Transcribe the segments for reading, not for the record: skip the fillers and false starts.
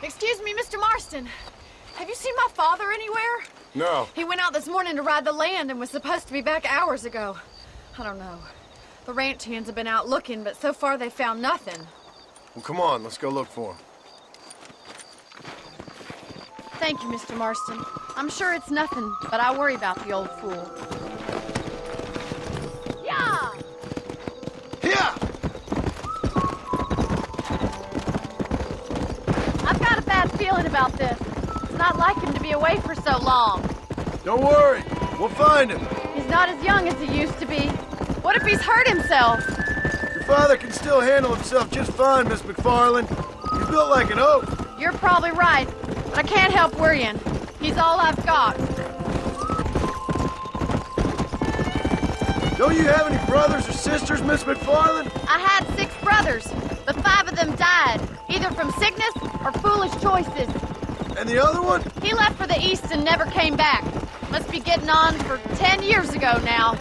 Excuse me, Mr. Marston. Have you seen my father anywhere? No. He went out this morning to ride the land and was supposed to be back hours ago. I don't know. The ranch hands have been out looking, but so far they found nothing. Well, come on, let's go look for him. Thank you, Mr. Marston. I'm sure it's nothing, but I worry about the old fool. Yeah! Yeah! I've got a bad feeling about this. It's not like him to be away for so long. Don't worry, we'll find him. He's not as young as he used to be. What if he's hurt himself? Your father can still handle himself just fine, Miss McFarland. He's built like an oak. You're probably right, but I can't help worrying. He's all I've got. Don't you have any brothers or sisters, Miss McFarland? I had 6 brothers, but 5 of them died, either from sickness or foolish choices. And the other one? He left for the east and never came back. Must be getting on for 10 years ago now.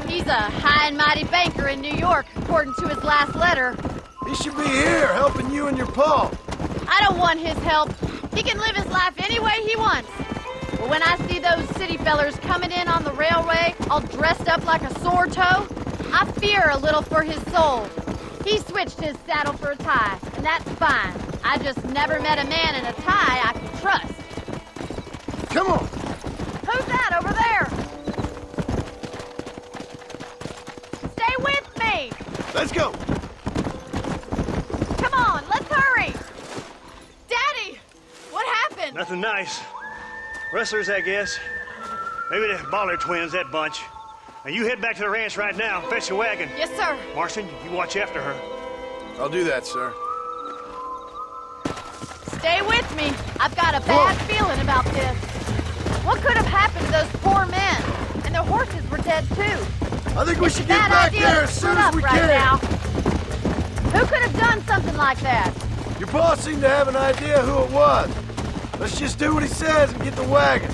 He's a high and mighty banker in New York, according to his last letter. He should be here, helping you and your pa. I don't want his help. He can live his life any way he wants. But when I see those city fellers coming in on the railway, all dressed up like a sore toe, I fear a little for his soul. He switched his saddle for a tie, and that's fine. I just never met a man in a tie I could trust. Come on. Who's that over there? Stay with me! Let's go. Come on, let's hurry! Daddy! What happened? Nothing nice. Rustlers, I guess. Maybe the Bollard twins, that bunch. Now you head back to the ranch right now and fetch a wagon. Yes, sir. Marston, you watch after her. I'll do that, sir. Stay with me. I've got a bad feeling about this. What could have happened to those poor men? And their horses were dead, too. I think we It's should a get bad back idea there to as soon split as up we right can. now. Who could have done something like that? Your boss seemed to have an idea who it was. Let's just do what he says and get the wagon.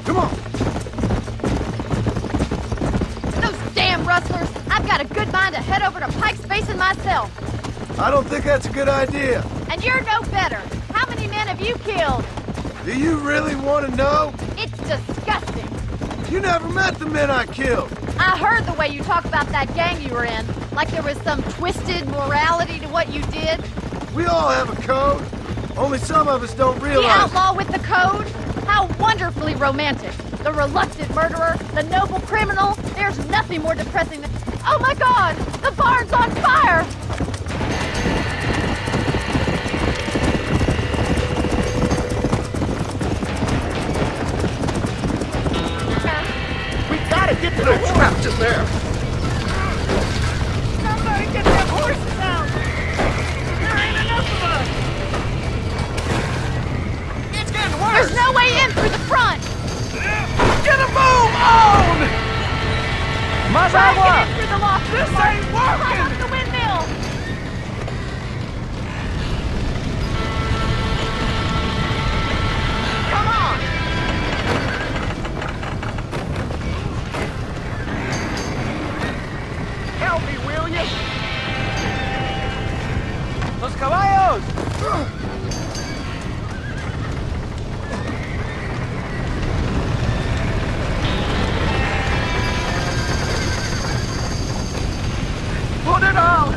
Come on. Those damn rustlers! I've got a good mind to head over to Pike's Basin myself. I don't think that's a good idea. And you're no better. How many men have you killed? Do you really want to know? It's disgusting. You never met the men I killed. I heard the way you talk about that gang you were in, like there was some twisted morality to what you did. We all have a code. Only some of us don't The realize. outlaw with the code? How wonderfully romantic. The reluctant murderer, the noble criminal. There's nothing more depressing than... Oh my God! The barn's on fire! We gotta get to the trapped in there. Somebody get them horses out! There ain't enough of us! It's getting worse. There's no way in through the front! Get a move on! Try to get in through the loft! This ain't Climb working! up the windmill! Come on! Help me, will you? Los caballos! Put it on!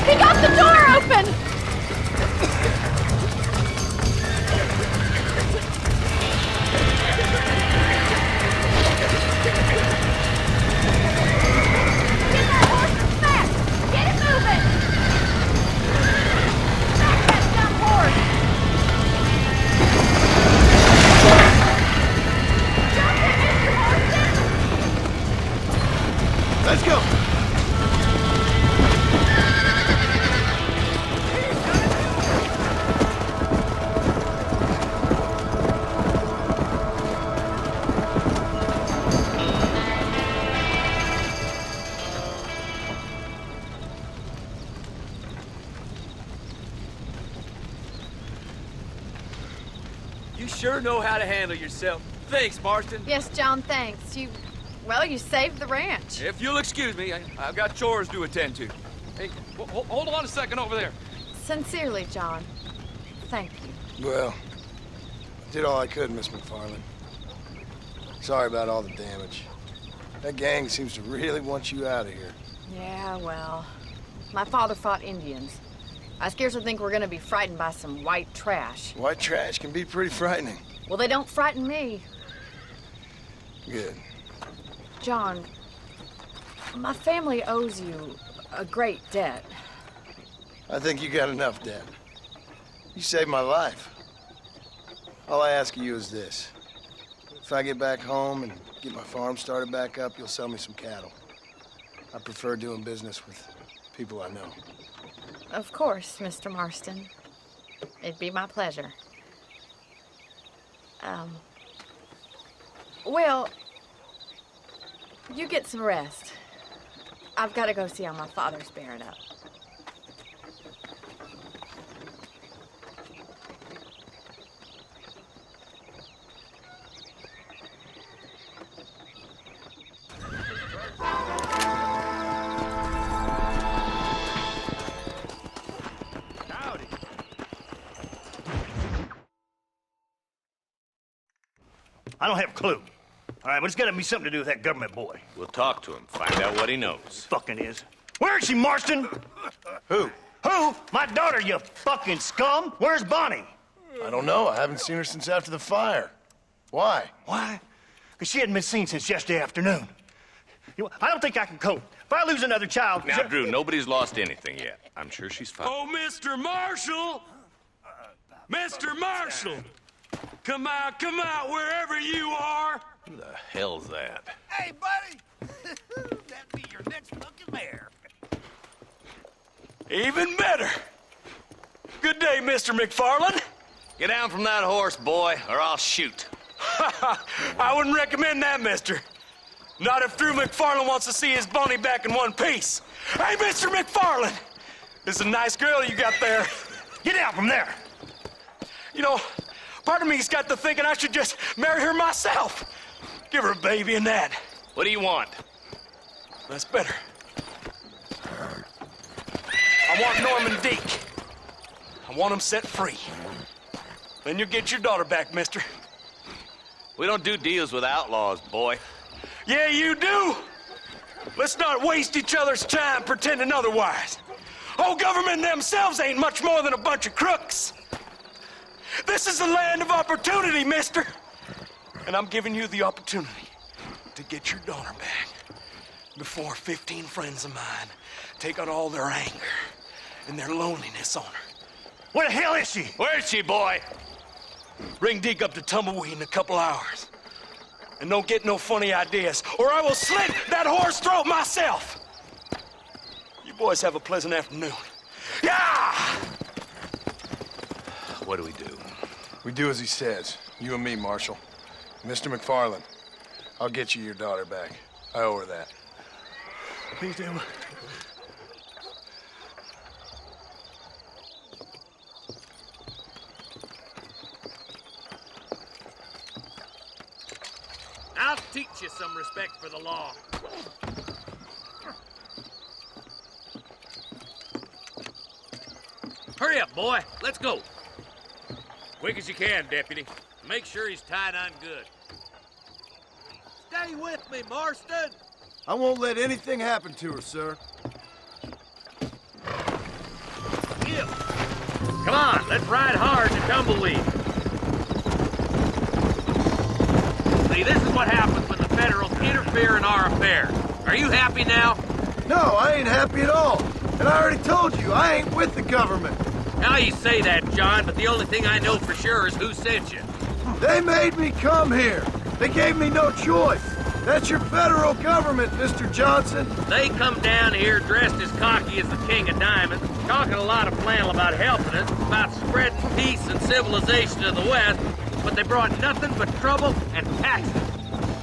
He got the door open! Get that horse back! Get it moving! Back that dumb horse! Jump in, Mr. Horse! You sure know how to handle yourself. Thanks, Marston. Yes, John, thanks. Well, you saved the ranch. If you'll excuse me, I've got chores to attend to. Hey, hold on a second over there. Sincerely, John. Thank you. Well, I did all I could, Miss McFarland. Sorry about all the damage. That gang seems to really want you out of here. Yeah, well, my father fought Indians. I scarcely think we're gonna be frightened by some white trash. White trash can be pretty frightening. Well, they don't frighten me. Good. John, my family owes you a great debt. I think you got enough debt. You saved my life. All I ask of you is this. If I get back home and get my farm started back up, you'll sell me some cattle. I prefer doing business with people I know. Of course, Mr. Marston. It'd be my pleasure. Well, you get some rest. I've got to go see how my father's bearing up. I don't have a clue. All right, but it's got to be something to do with that government boy. We'll talk to him, find out what he knows. Fucking is. Where is she, Marston? Who? Who? My daughter, you fucking scum. Where's Bonnie? I don't know. I haven't seen her since after the fire. Why? Why? Because she hadn't been seen since yesterday afternoon. You know, I don't think I can cope. If I lose another child... Now, Drew, nobody's lost anything yet. I'm sure she's fine. Oh, Mr. Marshall! Mr. Marshall! Come out, wherever you are! Who the hell's that? Hey, buddy! That'd be your next fucking mayor. Even better! Good day, Mr. McFarland. Get down from that horse, boy, or I'll shoot. I wouldn't recommend that, mister. Not if Drew McFarland wants to see his Bonnie back in one piece. Hey, Mr. McFarland! This is a nice girl you got there. Get out from there! You know, part of me's got to thinking I should just marry her myself. Give her a baby and that. What do you want? That's better. I want Norman Deek. I want him set free. Then you'll get your daughter back, mister. We don't do deals with outlaws, boy. Yeah, you do. Let's not waste each other's time pretending otherwise. Old government themselves ain't much more than a bunch of crooks. This is the land of opportunity, mister. And I'm giving you the opportunity to get your daughter back before 15 friends of mine take out all their anger and their loneliness on her. Where the hell is she? Where is she, boy? Bring Deke up to Tumbleweed in a couple hours. And don't get no funny ideas, or I will slit that horse throat myself. You boys have a pleasant afternoon. Yeah! What do we do? We do as he says. You and me, Marshal. Mr. McFarland, I'll get you your daughter back. I owe her that. Please do. I'll teach you some respect for the law. Hurry up, boy. Let's go. Quick as you can, Deputy. Make sure he's tied on good. Stay with me, Marston. I won't let anything happen to her, sir. Gil. Come on, let's ride hard to Tumbleweed. See, this is what happens when the Federals interfere in our affairs. Are you happy now? No, I ain't happy at all. And I already told you, I ain't with the government. Now you say that, John, but the only thing I know for sure is who sent you. They made me come here. They gave me no choice. That's your federal government, Mr. Johnson. They come down here dressed as cocky as the King of Diamonds, talking a lot of flannel about helping us, about spreading peace and civilization to the West, but they brought nothing but trouble and taxes.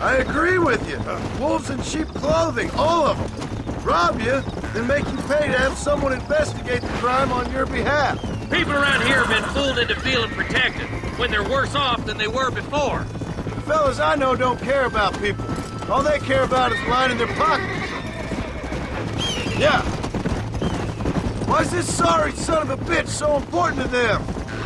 I agree with you. Wolves in sheep clothing, all of them. Rob you, then make you pay to have someone investigate the crime on your behalf. People around here have been fooled into feeling protected when they're worse off than they were before. The fellas I know don't care about people. All they care about is lining their pockets. Yeah. Why's this sorry son of a bitch so important to them?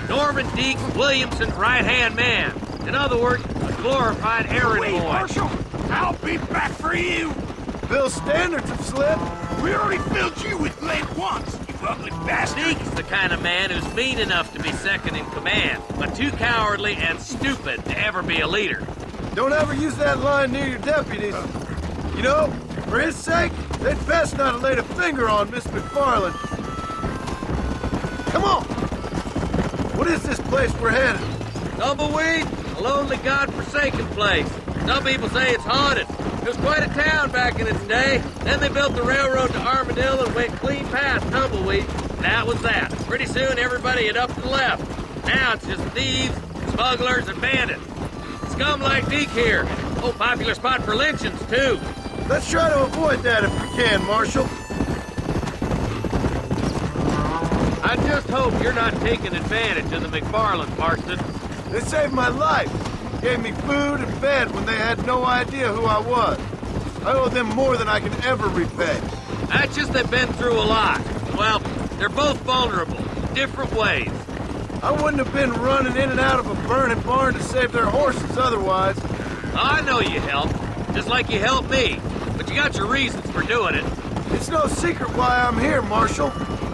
Norman Deek Williamson's right-hand man. In other words, a glorified errand Wait, boy. Marshal, I'll be back for you. Bill's standards have slipped. We already filled you with lead once, you ugly bastard. Deek's the kind of man who's mean enough to be second in command, but too cowardly and stupid to ever be a leader. Don't ever use that line near your deputies. You know, for his sake, they'd best not have laid a finger on Miss McFarland. Come on! What is this place we're headed? Tumbleweed, a lonely, god-forsaken place. Some people say it's haunted. It was quite a town back in its day. Then they built the railroad to Armadillo and went clean past Tumbleweed. And that was that. Pretty soon everybody had up and left. Now it's just thieves, smugglers, and bandits. Scum like Deke here. Oh, popular spot for lynchings, too. Let's try to avoid that if we can, Marshal. I just hope you're not taking advantage of the McFarlands, Marston. They saved my life. Gave me food and bed when they had no idea who I was. I owe them more than I can ever repay. That's just they've been through a lot. Well, they're both vulnerable, different ways. I wouldn't have been running in and out of a burning barn to save their horses otherwise. I know you helped, just like you helped me. But you got your reasons for doing it. It's no secret why I'm here, Marshal.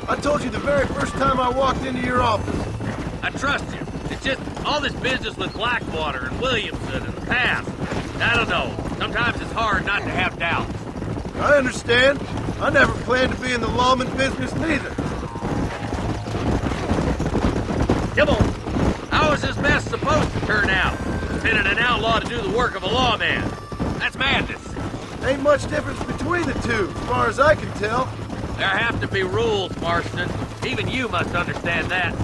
I told you the very first time I walked into your office. I trust you. It's just all this business with Blackwater and Williamson and the past. I don't know. Sometimes it's hard not to have doubts. I understand. I never planned to be in the lawman business neither. Come on. How is this mess supposed to turn out? Sending an outlaw to do the work of a lawman. That's madness. Ain't much difference between the two, as far as I can tell. There have to be rules, Marston. Even you must understand that.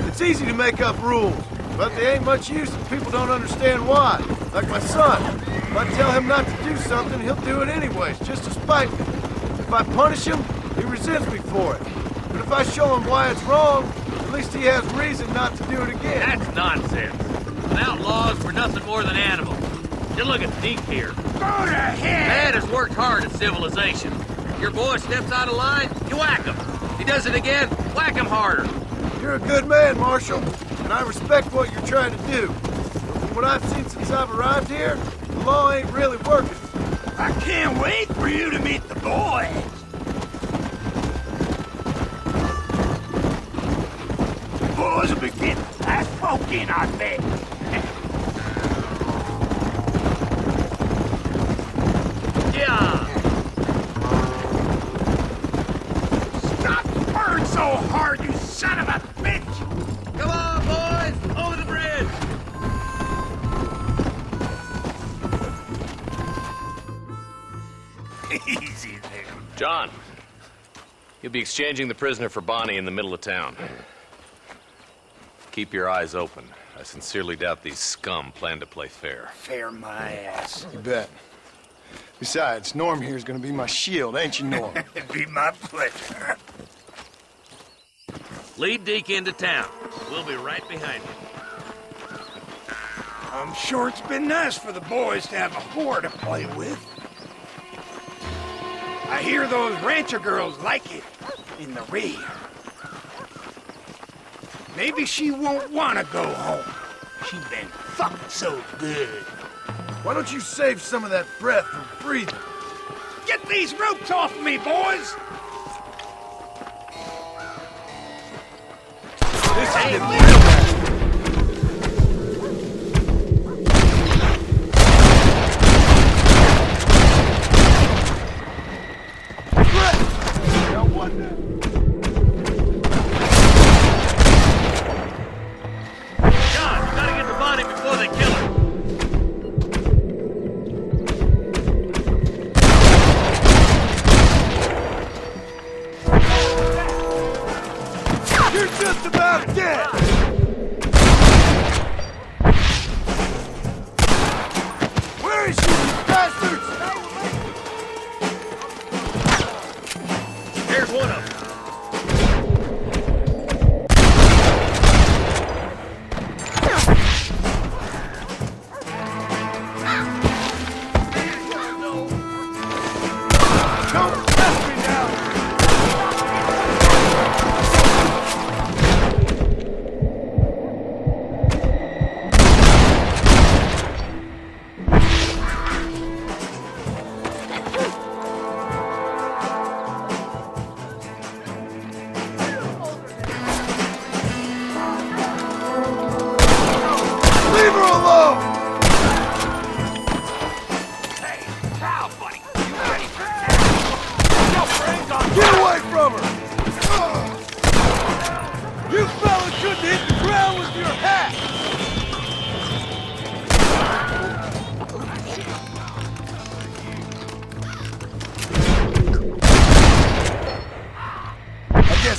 It's easy to make up rules, but they ain't much use if people don't understand why. Like my son. If I tell him not to do something, he'll do it anyways, just to spite me. If I punish him, he resents me for it. But if I show him why it's wrong, at least he has reason not to do it again. That's nonsense. Without laws, we're nothing more than animals. Just look at Deke here. Go to hell! Man has worked hard at civilization. Your boy steps out of line, you whack him. He does it again, whack him harder. You're a good man, Marshal, and I respect what you're trying to do. But from what I've seen since I've arrived here, the law ain't really working. I can't wait for you to meet the boys. The boys will be getting that poking, I bet. Yeah. Stop purring so hard, you son of a bitch! Come on, boys, over the bridge. Easy there. John, you'll be exchanging the prisoner for Bonnie in the middle of town. Keep your eyes open. I sincerely doubt these scum plan to play fair. Fair my ass. You bet. Besides, Norm here's gonna be my shield, ain't you, Norm? It'd be my pleasure. Lead Deke into town. We'll be right behind you. I'm sure it's been nice for the boys to have a whore to play with. I hear those rancher girls like it in the rear. Maybe she won't want to go home. She's been fucked so good. Why don't you save some of that breath for breathing? Get these ropes off me, boys! This Hey, ain't Lee! Now what now? John, you gotta get the body before they kill her. You're just about dead! Where is she, you bastards? Here's one of them.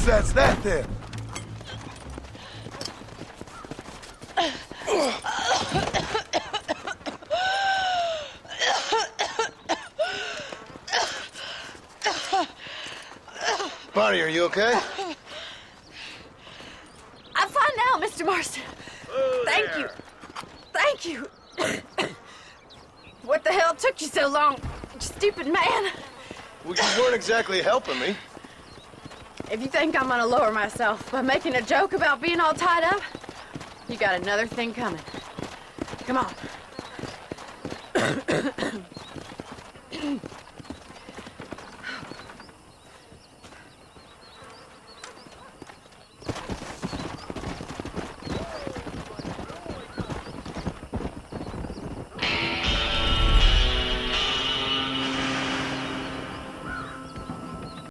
guess that's that then. Bonnie, are you okay? I'm fine now, Mr. Marston. Thank you. Thank you. What the hell took you so long, stupid man? Well, you weren't exactly helping me. If you think I'm gonna lower myself by making a joke about being all tied up, you got another thing coming. Come on.